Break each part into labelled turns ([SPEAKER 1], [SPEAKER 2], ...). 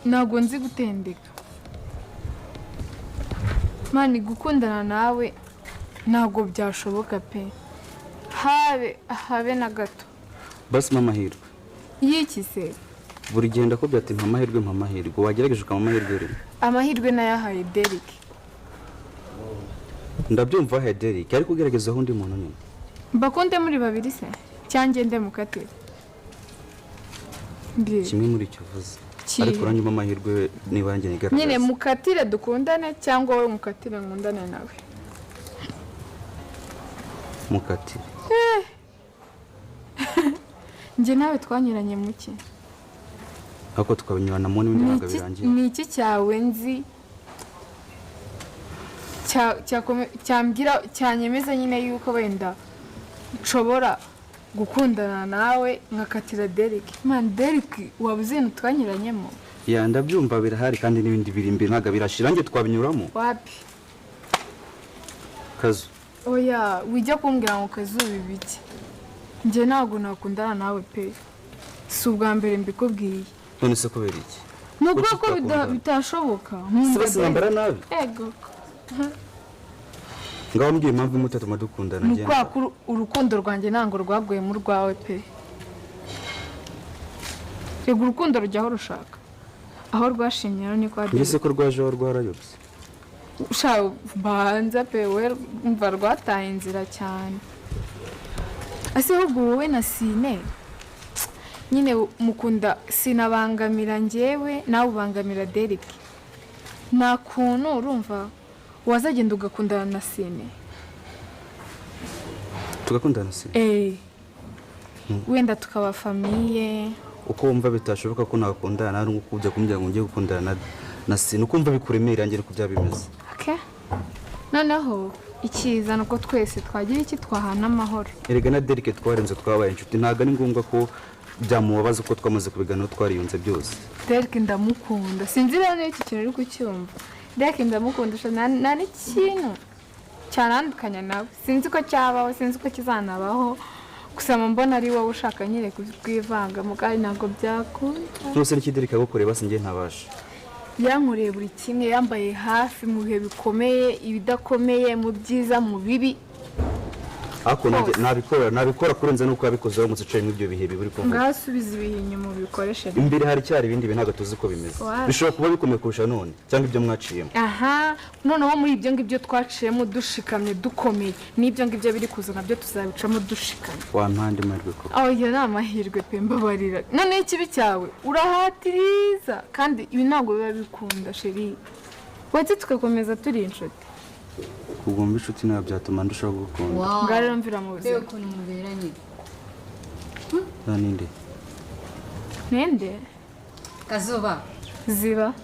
[SPEAKER 1] ntabwo nzi gutendeka mani gukundana nawe ntabwo byashoboka pe habe na gato
[SPEAKER 2] basi amahirwe
[SPEAKER 1] y'iki se
[SPEAKER 2] buri gihe ndakubwira ati mpa amahirwe wagerageje ukama amahirwe rero
[SPEAKER 1] amahirwe nayahaye Derek
[SPEAKER 2] ndabyumva wahaye Derek ariko ugerageza undi muntu nyine
[SPEAKER 1] bakunde muri babiri se cyanjye ndemukatire
[SPEAKER 2] kimwe muri icyo uvuze ariko uranyuma amahirwe niba yanjye nigaragaza
[SPEAKER 1] nyine mukatire dukundane cyangwa wowe mukatire nkundane nawe
[SPEAKER 2] mukatire
[SPEAKER 1] njye nawe twanyuranye muke
[SPEAKER 2] ako tukabinyurana mu n'ibindi ntabwo birangiye
[SPEAKER 1] ni iki cyawe nzi cyambwira cyanyemeza nyine yuko wenda nshobora gukundana nawe nkakatira Derek man Derek wabuze twanyuranyemo
[SPEAKER 2] ya ndabyumva birahari kandi n'ibindi biri imbere ntabwo birashira nge twabinyuramo
[SPEAKER 1] wapi
[SPEAKER 2] kazu
[SPEAKER 1] oya wijya kumbwira ngo kazuba ibiki nje ntabwo nakundana nawe pe si ubwa mbere mbikubwiye
[SPEAKER 2] none se kubera iki
[SPEAKER 1] nuko ko bitashoboka
[SPEAKER 2] se nambara nabi
[SPEAKER 1] ego
[SPEAKER 2] ngaho mbwiye impamvu mutatuma dukundana
[SPEAKER 1] nje nuko urukundo rwanjye ntango rwaguye mu rwawe pe yego urukundo rujyaho rushaka aho rwashimye ni kwa
[SPEAKER 2] Derek ese ko rwaje aho rwarayobye
[SPEAKER 1] usha banza pe we umva rwataye inzira cyane ase ahubwo wowe na Sine nyine mukunda sinabangamira njyewe nawe ubangamira Derek nta kuntu urumva wazagenda ugakundana na Sine
[SPEAKER 2] tugakundana Sine
[SPEAKER 1] wenda tukaba famiye
[SPEAKER 2] uko wumva bitashoboka ko nakundana ari uko ujya kumbwira ngo ngiye gukundana na Sine uko wumva bikuremera ngiye ko byabimeze
[SPEAKER 1] okay noneho ikiza nuko twese twagira iki twahana amahoro
[SPEAKER 2] erega na Derek twarenze twabaye inshuti ntago ari ngombwa ko byamubabaza uko twamaze kubigana twariyunze byose
[SPEAKER 1] Derek ndamukunda sinzi rero iki kintu uri kucyumva Derek ndamukunda nta n'ikintu cyanandukanya nawe sinzi ko cyabaho sinzi ko kizanabaho gusa mbona ari wowe ushaka nyine kwivanga mu kandi ntabwo byakunda
[SPEAKER 2] cyose n'iki Derek agukoreye basi ngiye ntabasha
[SPEAKER 1] yankoreye buri kimwe yambaye hafi mu bihe bikomeye ibidakomeye mu byiza mu bibi
[SPEAKER 2] ako nabikora kurenza nuko yabikoze mu zicaye mu byo bihe biburi ko
[SPEAKER 1] ngasubiza ibihe inyuma bikoreshe
[SPEAKER 2] imbere hari cyari ibindi bintu tuzi ko bimeze bishobora kuba bikomeye kurusha none cyangwa ibyo mwaciyemo
[SPEAKER 1] aha noneho muri ibyo ngibyo twaciyemo dushikamye dukomeye n'ibyo ngibyo biri kuza nabyo tuzabicamo dushikamye
[SPEAKER 2] wampande mahirwe ko
[SPEAKER 1] oya ni amahirwe pe mbabarira none ikibi cyawe urahatiriza kandi ibi ntabwo biba bikunda sheri wese tugakomeza turi inshuti
[SPEAKER 2] kugomba inshuti nawe byatuma ndushaho gukunda
[SPEAKER 1] ngare mvira mu buzima
[SPEAKER 3] ukuntu muberanye
[SPEAKER 2] ninde
[SPEAKER 1] nende
[SPEAKER 3] kazuba
[SPEAKER 1] ziba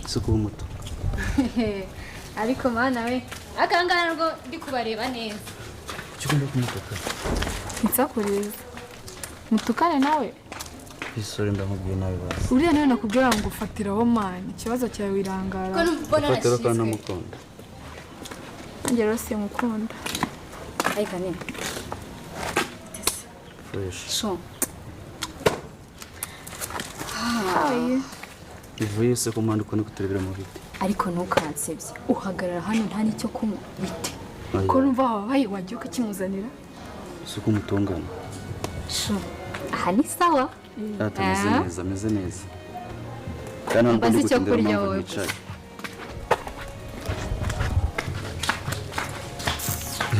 [SPEAKER 2] suko umuto
[SPEAKER 3] ariko mana we akangana rwo ndi kubareba neza
[SPEAKER 2] cyumba kumutuka
[SPEAKER 1] nsakureza mutukane nawe
[SPEAKER 2] isore ndamubwiye nawe basi
[SPEAKER 1] uriya nawe nakubwira ngo ufatiraho mani ikibazo cyawe wirangara
[SPEAKER 2] ufatira kana mukunda
[SPEAKER 1] ngero se mukunda
[SPEAKER 3] ayika ne
[SPEAKER 2] fresh
[SPEAKER 3] so
[SPEAKER 2] ivuye se komanda uko nikuturebera mu biti
[SPEAKER 3] ariko ntukansebye uhagarara hano nta nicyo kunywa bite
[SPEAKER 1] ko numva wabaye wagiye ukimuzanira
[SPEAKER 2] suko umutungana
[SPEAKER 3] so aha ni sawa
[SPEAKER 2] ameze neza kandi
[SPEAKER 3] mbaze icyo kurya wowe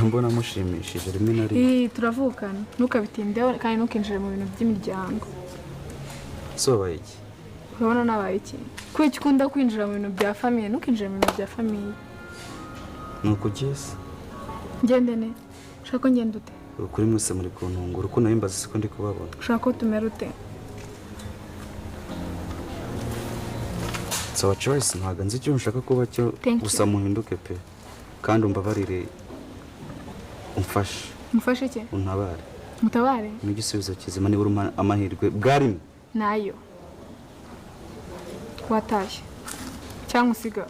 [SPEAKER 2] mbona mushimishije rimwe na rimwe
[SPEAKER 1] turavukana ntukabitindeho kandi ntukinjire mu bintu by'imiryango
[SPEAKER 2] sobaye iki
[SPEAKER 1] urabona nabaye iki kuki ukunda kwinjira mu bintu bya famiye ntukinjire mu bintu bya famiye
[SPEAKER 2] nuko ugeze
[SPEAKER 1] ngende ne ushaka ko ngende ute
[SPEAKER 2] kuri mwese muri kuntungura uko nawe mbaza siko ndi kubabona
[SPEAKER 1] ushaka ko tumera ute
[SPEAKER 2] sawa choice ntago nzi icyo nshaka kuba cyo gusa muhinduke pe kandi umbabarire umfashe
[SPEAKER 1] iki
[SPEAKER 2] untabare
[SPEAKER 1] mutabare
[SPEAKER 2] n'igisubizo kizima ni buri amahirwe bwarimo
[SPEAKER 1] nayo watashye cyangwa usiga